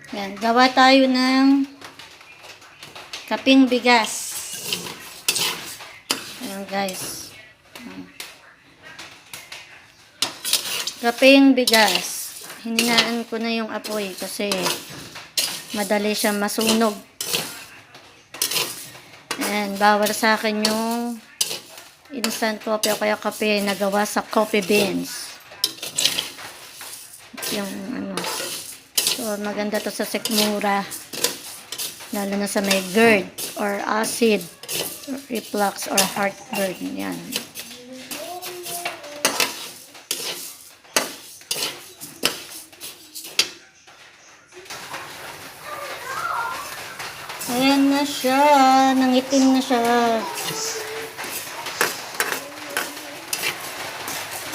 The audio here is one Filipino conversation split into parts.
Yan, gawa tayo ng kaping bigas. Ayan guys. Kaping bigas. Hininaan ko na yung apoy kasi madali siya masunog. Ayan, bawal sa akin yung instant coffee o kaya kape na gawa sa coffee beans. Yung ano. So, maganda to sa sikmura. Lalo na sa may GERD or acid, reflux or heartburn. Yan. Ayan na siya. Nangitim na siya.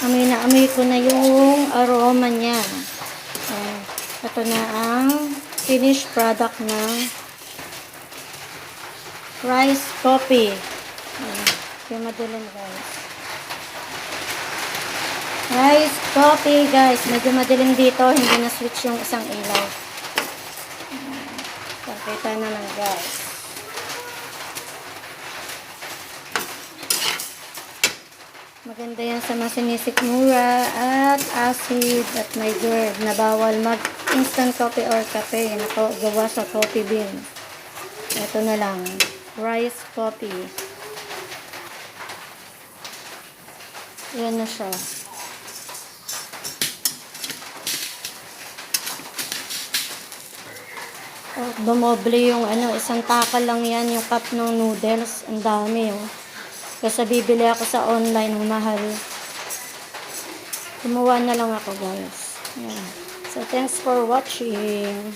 Amoy na amoy ko na yung aroma niya. Ayan. Ito na ang finished product ng rice coffee. Ayan. Kaya madilim guys. Rice coffee guys. Medyo madilim dito. Hindi na switch yung isang ilaw. Pakita naman guys. Maganda yan sa masinisikmura at acid at may GERD na bawal mag-instant coffee or kape na gawa sa coffee bean. Ito na lang. Rice coffee. Yan na siya. Oh, dumoble yung ano, isang takal lang yan, yung cup ng noodles. Ang dami yung. Kasi bibili ako sa online, ang mahal. Gumawa na lang ako guys. Yan. So, thanks for watching.